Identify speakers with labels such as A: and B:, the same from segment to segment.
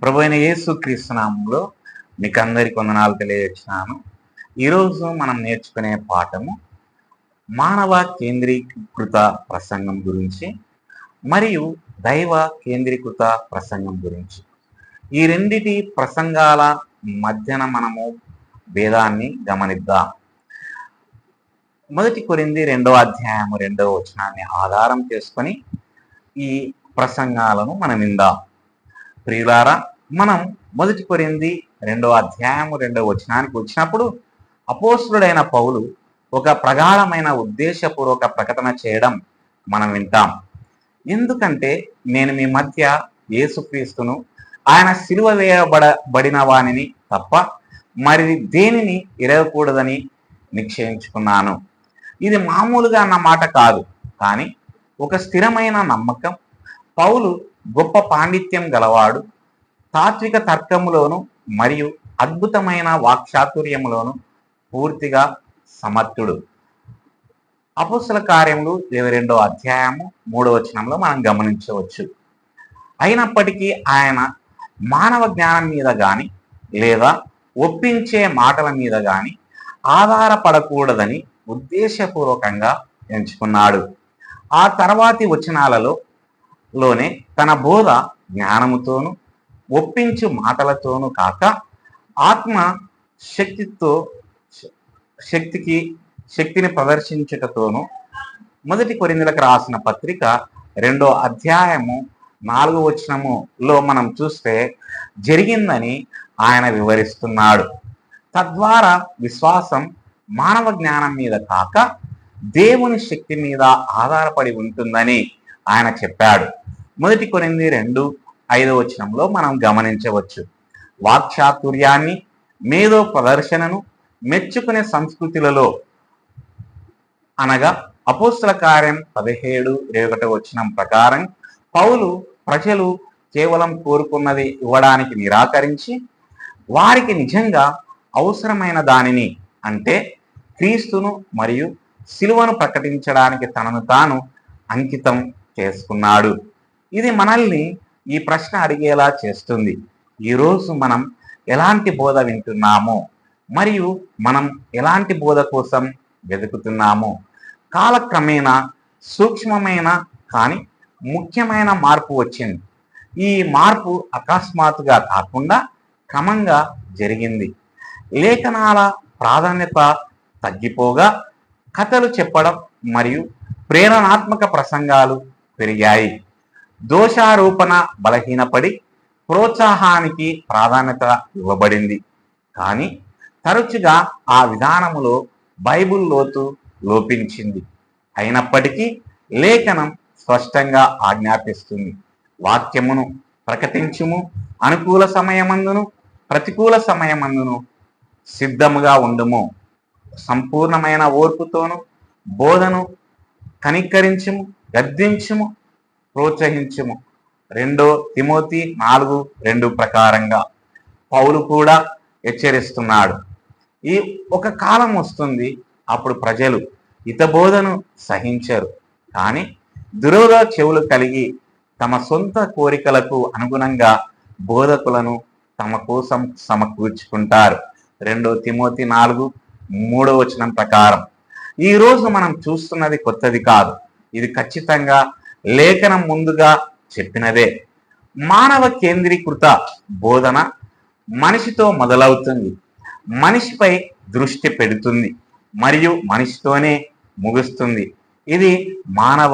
A: ప్రభువైన యేసుక్రీస్తు నామములో మీకు అందరికి వందనాలు తెలియజేస్తున్నాను. ఈరోజు మనం నేర్చుకునే పాఠము మానవ కేంద్రీకృత ప్రసంగం గురించి మరియు దైవ కేంద్రీకృత ప్రసంగం గురించి. ఈ రెండిటి ప్రసంగాల మధ్యన మనము భేదాన్ని గమనిద్దాం. మొదటి కొరింథీ 2వ అధ్యాయము 2వ వచనాన్ని ఆధారం చేసుకొని ఈ ప్రసంగాలను మనం విందాం. ప్రియులారా, మనం మొదటి కొరింథీ 2వ అధ్యాయము 2వ వచనానికి వచ్చినప్పుడు అపోస్తులుడైన పౌలు ఒక ప్రగాఢమైన ఉద్దేశపూర్వక ప్రకటన చేయడం మనం వింటాం. ఎందుకంటే నేను మీ మధ్య యేసుక్రీస్తును ఆయన సిలువ వేయబడిన వానిని తప్ప మరి దేనిని ఎరగకూడదని నిశ్చయించుకున్నాను. ఇది మామూలుగా అన్న మాట కాదు, కానీ ఒక స్థిరమైన నమ్మకం. పౌలు గొప్ప పాండిత్యం గలవాడు, తాత్విక తర్కములోను మరియు అద్భుతమైన వాక్చాతుర్యములోను పూర్తిగా సమర్థుడు. అపోస్తల కార్యములు 22వ అధ్యాయము 3వ వచనంలో మనం గమనించవచ్చు. అయినప్పటికీ ఆయన మానవ జ్ఞానం మీద కానీ లేదా ఒప్పించే మాటల మీద కానీ ఆధారపడకూడదని ఉద్దేశపూర్వకంగా ఎంచుకున్నాడు. ఆ తర్వాతి వచనాలలోనే తన బోధ జ్ఞానముతోనూ ఒప్పించు మాటలతోనూ కాక ఆత్మ శక్తిని ప్రదర్శించుటతోనూ మొదటి కొరింథీయులకు రాసిన పత్రిక 2వ అధ్యాయము 4వ వచనములో మనం చూస్తే జరిగిందని ఆయన వివరిస్తున్నాడు. తద్వారా విశ్వాసం మానవ జ్ఞానం మీద కాక దేవుని శక్తి మీద ఆధారపడి ఉంటుందని ఆయన చెప్పాడు. మొదటి కొరింథీ 2:5వ వచనంలో మనం గమనించవచ్చు. వాక్చాతుర్యాన్ని, మేధో ప్రదర్శనను మెచ్చుకునే సంస్కృతులలో అనగా అపోస్తల కార్యం 17:21వ వచనం ప్రకారం పౌలు ప్రజలు కేవలం కోరుకున్నది ఇవ్వడానికి నిరాకరించి వారికి నిజంగా అవసరమైన దానిని, అంటే క్రీస్తును మరియు సిలువను ప్రకటించడానికి తనను తాను అంకితం చేసుకున్నాడు. ఇది మనల్ని ఈ ప్రశ్న అడిగేలా చేస్తుంది. ఈరోజు మనం ఎలాంటి బోధ వింటున్నామో మరియు మనం ఎలాంటి బోధ కోసం వెతుకుతున్నామో. కాలక్రమేణా సూక్ష్మమైన కానీ ముఖ్యమైన మార్పు వచ్చింది. ఈ మార్పు అకస్మాత్తుగా కాకుండా క్రమంగా జరిగింది. లేఖనాల ప్రాధాన్యత తగ్గిపోగా కథలు చెప్పడం మరియు ప్రేరణాత్మక ప్రసంగాలు పెరిగాయి. దోషారోపణ బలహీనపడి ప్రోత్సాహానికి ప్రాధాన్యత ఇవ్వబడింది. కానీ తరచుగా ఆ విధానములో బైబిల్ లోతు లోపించింది. అయినప్పటికీ లేఖనం స్పష్టంగా ఆజ్ఞాపిస్తుంది. వాక్యమును ప్రకటించుము, అనుకూల సమయమందును ప్రతికూల సమయమందును సిద్ధముగా ఉండుము, సంపూర్ణమైన ఓర్పుతోను బోధను కనికరించుము, గద్దించుము, ప్రోత్సహించుము. 2 తిమోతి 4:2 ప్రకారంగా పౌలు కూడా హెచ్చరిస్తున్నాడు. ఈ ఒక కాలం వస్తుంది, అప్పుడు ప్రజలు హితబోధను సహించరు, కానీ దురోధ చెవులు కలిగి తమ సొంత కోరికలకు అనుగుణంగా బోధకులను తమ కోసం సమకూర్చుకుంటారు. 2 తిమోతి 4:3వ వచనం ప్రకారం. ఈరోజు మనం చూస్తున్నది కొత్తది కాదు, ఇది ఖచ్చితంగా లేఖనం ముందుగా చెప్పినదే. మానవ కేంద్రీకృత బోధన మనిషితో మొదలవుతుంది, మనిషిపై దృష్టి పెడుతుంది మరియు మనిషితోనే ముగుస్తుంది. ఇది మానవ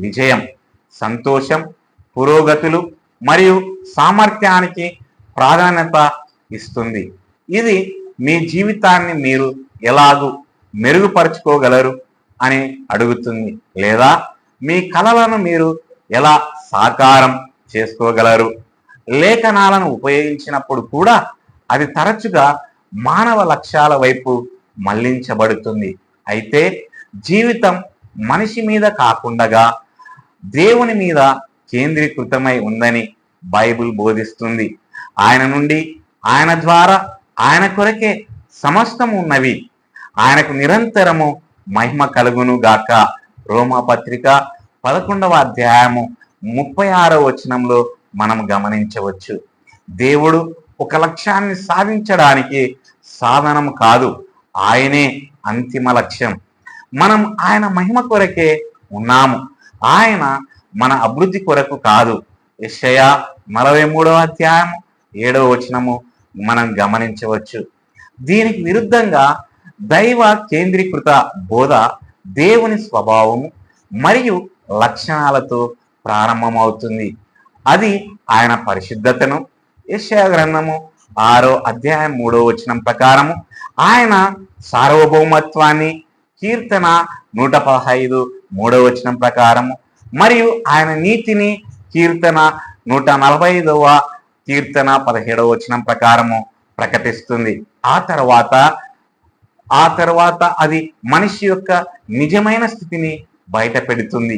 A: విజయం, సంతోషం, పురోగతులు మరియు సామర్థ్యానికి ప్రాధాన్యత ఇస్తుంది. ఇది మీ జీవితాన్ని మీరు ఎలాగూ మెరుగుపరుచుకోగలరు అని అడుగుతుంది, లేదా మీ కలలను మీరు ఎలా సాకారం చేసుకోగలరు. లేఖనాలను ఉపయోగించినప్పుడు కూడా అది తరచుగా మానవ లక్ష్యాల వైపు మళ్లించబడుతుంది. అయితే జీవితం మనిషి మీద కాకుండా దేవుని మీద కేంద్రీకృతమై ఉందని బైబిల్ బోధిస్తుంది. ఆయన నుండి, ఆయన ద్వారా, ఆయన కొరకే సమస్తం ఉన్నవి. ఆయనకు నిరంతరము మహిమ కలుగును గాక. రోమా పత్రిక 11వ అధ్యాయము 36వ వచనంలో మనం గమనించవచ్చు. దేవుడు ఒక లక్ష్యాన్ని సాధించడానికి సాధనం కాదు, ఆయనే అంతిమ లక్ష్యం. మనం ఆయన మహిమ కొరకే ఉన్నాము, ఆయన మన అభివృద్ధి కొరకు కాదు. యెషయా 43 అధ్యాయం 7 మనం గమనించవచ్చు. దీనికి విరుద్ధంగా దైవ కేంద్రీకృత బోధ దేవుని స్వభావము మరియు లక్షణాలతో ప్రారంభమవుతుంది. అది ఆయన పరిశుద్ధతను, యెషయా గ్రంథము 6 అధ్యాయం 3 ప్రకారము ఆయన సార్వభౌమత్వాన్ని, కీర్తన 115 ప్రకారము, మరియు ఆయన నీతిని, కీర్తన 145 17 ప్రకారము ప్రకటిస్తుంది. ఆ తర్వాత అది మనిషి యొక్క నిజమైన స్థితిని బయట పెడుతుంది.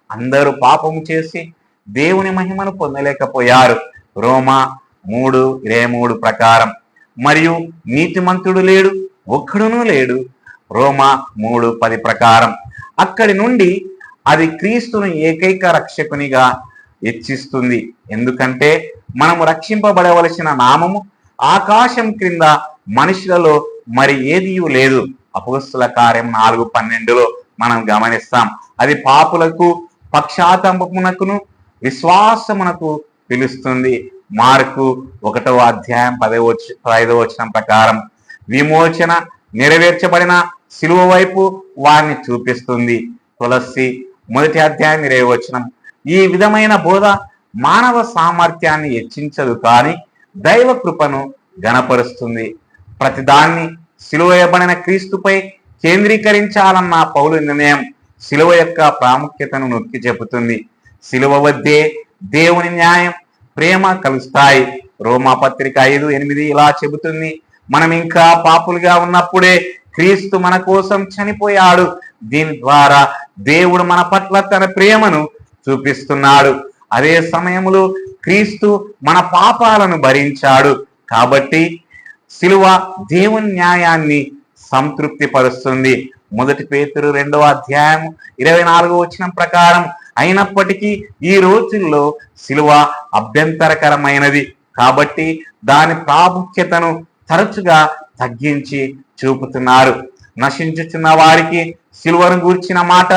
A: అందరూ పాపము చేసి దేవుని మహిమను పొందలేకపోయారు, రోమా 3:23 ప్రకారం. మరియు నీతిమంతుడు లేడు, ఒక్కడునూ లేడు, రోమా 3:10 ప్రకారం. అక్కడి నుండి అది క్రీస్తును ఏకైక రక్షకునిగా హెచ్చిస్తుంది. ఎందుకంటే మనము రక్షింపబడవలసిన నామము ఆకాశం క్రింద మనుషులలో మరి ఏదీ లేదు. అపోస్తల కార్యం 4:12 మనం గమనిస్తాం. అది పాపులకు పక్షాతాపమునకును విశ్వాసమునకు పిలుస్తుంది. మార్కు 1 అధ్యాయం 15 ప్రకారం విమోచన నెరవేర్చబడిన శిలువ వైపు వారిని చూపిస్తుంది. తులసి 1 అధ్యాయం 20. ఈ విధమైన బోధ మానవ సామర్థ్యాన్ని హెచ్చించదు, కానీ దైవ కృపను గణపరుస్తుంది. ప్రతిదాన్ని సిలువేయబడిన క్రీస్తుపై కేంద్రీకరించాలన్న పౌలు నిర్ణయం సిలువ యొక్క ప్రాముఖ్యతను నొక్కి చెబుతుంది. సిలువ వద్దే దేవుని న్యాయం, ప్రేమ కలుస్తాయి. రోమాపత్రిక 5:8 ఇలా చెబుతుంది, మనం ఇంకా పాపులుగా ఉన్నప్పుడే క్రీస్తు మన కోసం చనిపోయాడు. దీని ద్వారా దేవుడు మన పట్ల తన ప్రేమను చూపిస్తున్నాడు. అదే సమయంలో క్రీస్తు మన పాపాలను భరించాడు. కాబట్టి సిలువ దేవుని న్యాయాన్ని సంతృప్తి పరుస్తుంది. 1 పేతురు 2 అధ్యాయం 24 ప్రకారం అయినప్పటికీ ఈ రోజుల్లో సిలువ అభ్యంతరకరమైనది కాబట్టి దాని ప్రాముఖ్యతను తరచుగా తగ్గించి చూపుతున్నారు. నశించుచున్న వారికి సిలువను గూర్చిన మాట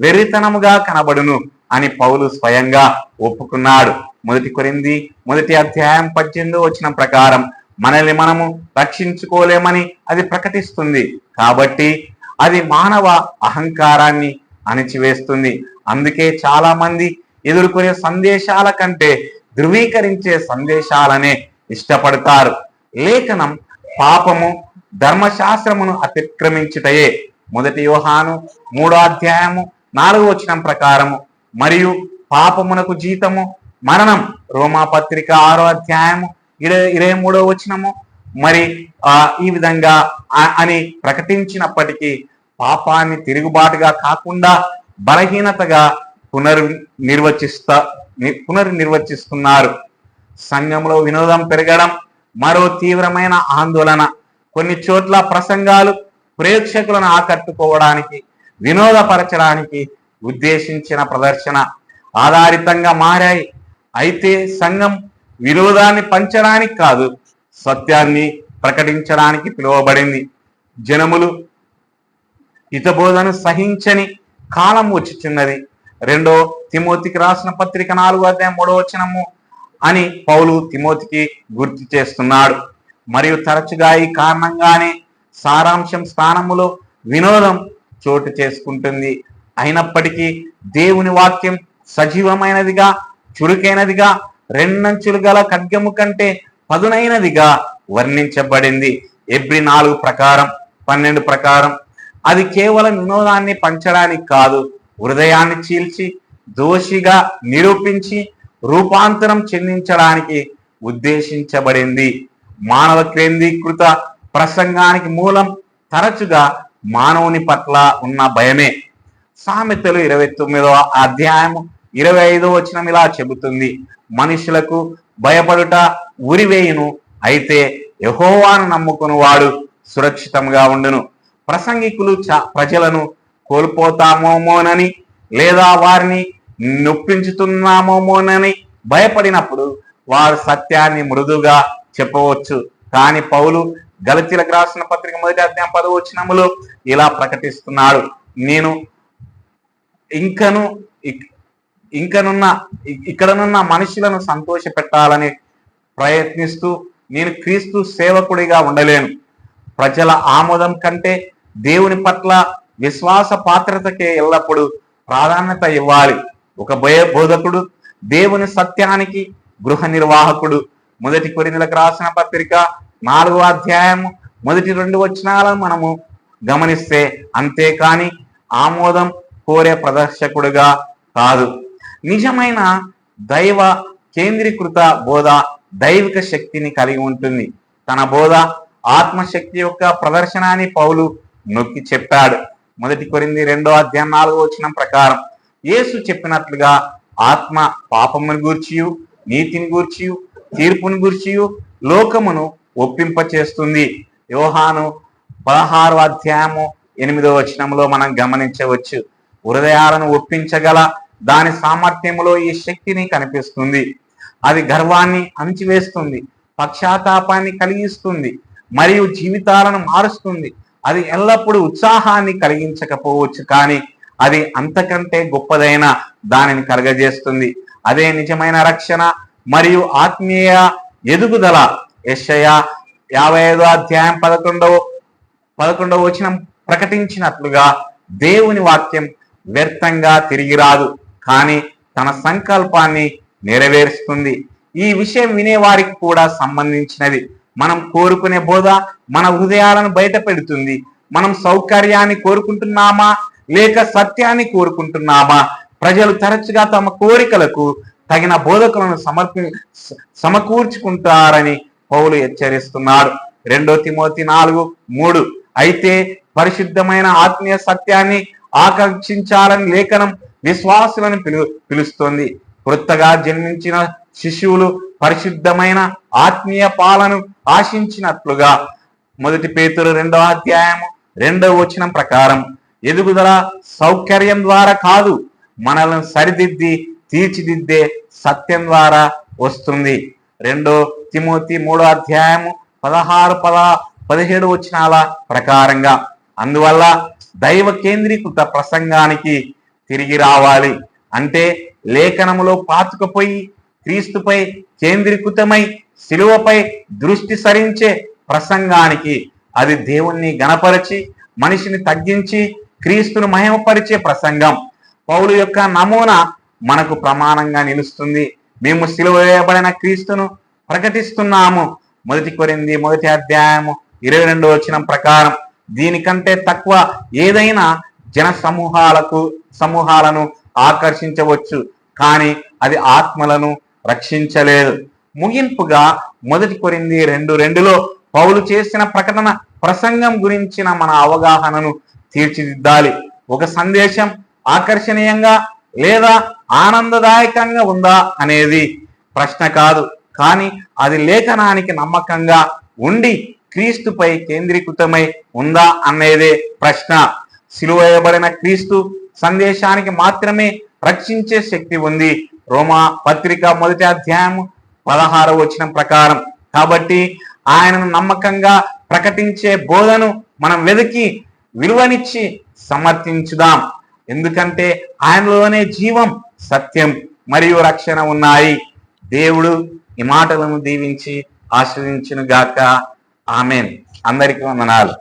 A: వెర్రితనముగా కనబడును అని పౌలు స్వయంగా ఒప్పుకున్నాడు. 1 కొరింథీ 1 అధ్యాయం 18 ప్రకారం మనల్ని మనము రక్షించుకోలేమని అది ప్రకటిస్తుంది. కాబట్టి అది మానవ అహంకారాన్ని అణిచివేస్తుంది. అందుకే చాలా మంది ఎదుర్కొనే సందేశాల కంటే ధృవీకరించే సందేశాలనే ఇష్టపడతారు. లేఖనం పాపము ధర్మశాస్త్రమును అతిక్రమించుటయే 1 యోహాను 3 అధ్యాయం 4 ప్రకారము, మరియు పాపమునకు జీతము మరణం రోమాపత్రిక 6 అధ్యాయం 23 మరి ఈ విధంగా అని ప్రకటించినప్పటికీ పాపాన్ని తిరుగుబాటుగా కాకుండా బలహీనతగా పునర్నిర్వచిస్తున్నారు. సంఘంలో వినోదం పెరగడం మరో తీవ్రమైన ఆందోళన. కొన్ని చోట్ల ప్రసంగాలు ప్రేక్షకులను ఆకట్టుకోవడానికి, వినోదపరచడానికి ఉద్దేశించిన ప్రదర్శన ఆధారితంగా మారాయి. అయితే సంఘం విరోధాన్ని పంచడానికి కాదు, సత్యాన్ని ప్రకటించడానికి పిలువబడింది. జనములు హితబోధను సహించని కాలం వచ్చుచున్నది. 2 తిమోతికి రాసిన పత్రిక 4 అధ్యాయం 3 అని పౌలు తిమోతికి గుర్తు చేస్తున్నాడు. మరియు తరచుగా ఈ కారణంగానే సారాంశం స్థానములో వినోదం చోటు చేసుకుంటుంది. అయినప్పటికీ దేవుని వాక్యం సజీవమైనదిగా, చురుకైనదిగా, రెండంచులు గల ఖడ్గము కంటే పదునైనదిగా వర్ణించబడింది. హెబ్రీ 4:12 ప్రకారం అది కేవలం వినోదాన్ని పంచడానికి కాదు, హృదయాన్ని చీల్చి దోషిగా నిరూపించి రూపాంతరం చెందించడానికి ఉద్దేశించబడింది. మానవ కేంద్రీకృత ప్రసంగానికి మూలం తరచుగా మానవుని పట్ల ఉన్న భయమే. సామెతలు 29 అధ్యాయం 25 ఇలా చెబుతుంది, మనుషులకు భయపడుట ఉరివేయును, అయితే యెహోవాను నమ్ముకుని వాడు సురక్షితంగా ఉండును. ప్రసంగికులు ప్రజలను కోల్పోతామోనని లేదా వారిని నొప్పించుతున్నామోనని భయపడినప్పుడు వారు సత్యాన్ని మృదుగా చెప్పవచ్చు. కానీ పౌలు గలతీలకు రాసిన పత్రిక 1వ అధ్యాయం 10వ వచనములో ఇలా ప్రకటిస్తున్నాడు, నేను ఇక్కడనున్న మనుషులను సంతోష పెట్టాలని ప్రయత్నిస్తూ నేను క్రీస్తు సేవకుడిగా ఉండలేను. ప్రజల ఆమోదం కంటే దేవుని పట్ల విశ్వాస పాత్రతకే ఎల్లప్పుడూ ప్రాధాన్యత ఇవ్వాలి. ఒక బోధకుడు దేవుని సత్యానికి గృహ నిర్వాహకుడు. 1 కొరింథీయులకు రాసిన పత్రిక 4వ అధ్యాయం 1-2 వచనాలను మనము గమనిస్తే, అంతేకాని ఆమోదం కోరే ప్రదర్శకుడుగా కాదు. నిజమైన దైవ కేంద్రీకృత బోధ దైవిక శక్తిని కలిగి ఉంటుంది. తన బోధ ఆత్మశక్తి యొక్క ప్రదర్శన అని పౌలు నొక్కి చెప్పాడు. 1 కొరింథీ 2వ అధ్యాయం 4వ వచనం ప్రకారం యేసు చెప్పినట్లుగా ఆత్మ పాపమును గూర్చియు నీతిని గూర్చియు తీర్పును గూర్చియు లోకమును ఒప్పింపచేస్తుంది. యోహాను 16వ అధ్యాయము 8వ వచనంలో మనం గమనించవచ్చు. హృదయాలను ఒప్పించగల దాని సామర్థ్యములో ఈ శక్తిని కనిపిస్తుంది. అది గర్వాన్ని అణిచివేస్తుంది, పశ్చాత్తాపాన్ని కలిగిస్తుంది మరియు జీవితాలను మారుస్తుంది. అది ఎల్లప్పుడూ ఉత్సాహాన్ని కలిగించకపోవచ్చు, కానీ అది అంతకంటే గొప్పదైన దానిని కలగజేస్తుంది. అదే నిజమైన రక్షణ మరియు ఆత్మీయ ఎదుగుదల. యెషయా 55వ అధ్యాయం 11వ వచనం ప్రకటించినట్లుగా దేవుని వాక్యం వ్యర్థంగా తిరిగి రాదు, కానీ తన సంకల్పాన్ని నెరవేరుస్తుంది. ఈ విషయం వినేవారికి కూడా సంబంధించినది. మనం కోరుకునే బోధ మన హృదయాలను బయట పెడుతుంది. మనం సౌకర్యాన్ని కోరుకుంటున్నామా లేక సత్యాన్ని కోరుకుంటున్నామా? ప్రజలు తరచుగా తమ కోరికలకు తగిన బోధకులను సమకూర్చుకుంటారని పౌలు హెచ్చరిస్తున్నాడు. 2 తిమోతి 4:3 అయితే పరిశుద్ధమైన ఆత్మీయ సత్యాన్ని ఆకాంక్షించాలని లేఖనం విశ్వాసులను పిలుస్తోంది. కొత్తగా జన్మించిన శిశువులు పరిశుద్ధమైన ఆత్మీయ పాలను ఆశించినట్లుగా 1 పేతురు 2వ అధ్యాయం 2వ వచనం ప్రకారం ఎదుగుదల సౌకర్యం ద్వారా కాదు, మనల్ని సరిదిద్ది తీర్చిదిద్దే సత్యం ద్వారా వస్తుంది. 2 తిమోతి 3వ అధ్యాయం 16-17 వచనాల ప్రకారంగా. అందువల్ల దైవ కేంద్రీకృత ప్రసంగానికి తిరిగి రావాలి. అంటే లేఖనములో పాతుకుపోయి క్రీస్తుపై కేంద్రీకృతమై శిలువపై దృష్టి సరించే ప్రసంగానికి. అది దేవుణ్ణి గణపరిచి మనిషిని తగ్గించి క్రీస్తును మహిమపరిచే ప్రసంగం. పౌలు యొక్క నమూనా మనకు ప్రమాణంగా నిలుస్తుంది. మేము సిలువ వేయబడిన క్రీస్తును ప్రకటిస్తున్నాము. 1 కొరింథీ 1వ అధ్యాయం 22వ వచనం ప్రకారం దీనికంటే తక్కువ ఏదైనా జన సమూహాలను ఆకర్షించవచ్చు, కానీ అది ఆత్మలను రక్షించలేదు. ముగింపుగా 1 కొరింథీ 2:2లో పౌలు చేసిన ప్రసంగం గురించిన మన అవగాహనను తీర్చిదిద్దాలి. ఒక సందేశం ఆకర్షణీయంగా లేదా ఆనందదాయకంగా ఉందా అనేది ప్రశ్న కాదు, కానీ అది లేఖనానికి నమ్మకంగా ఉండి క్రీస్తుపై కేంద్రీకృతమై ఉందా అనేదే ప్రశ్న. సిలువ వేయబడిన క్రీస్తు సందేశానికి మాత్రమే రక్షించే శక్తి ఉంది. రోమా పత్రిక 1వ అధ్యాయం 16వ వచనం ప్రకారం. కాబట్టి ఆయనను నమ్మకంగా ప్రకటించే బోధను మనం వెతికి విలువనిచ్చి సమర్థించుదాం. ఎందుకంటే ఆయనలోనే జీవం, సత్యం మరియు రక్షణ ఉన్నాయి. దేవుడు ఈ మాటలను దీవించి ఆశీర్వదించును గాక. ఆమేన్. అందరికీ వందనాలు.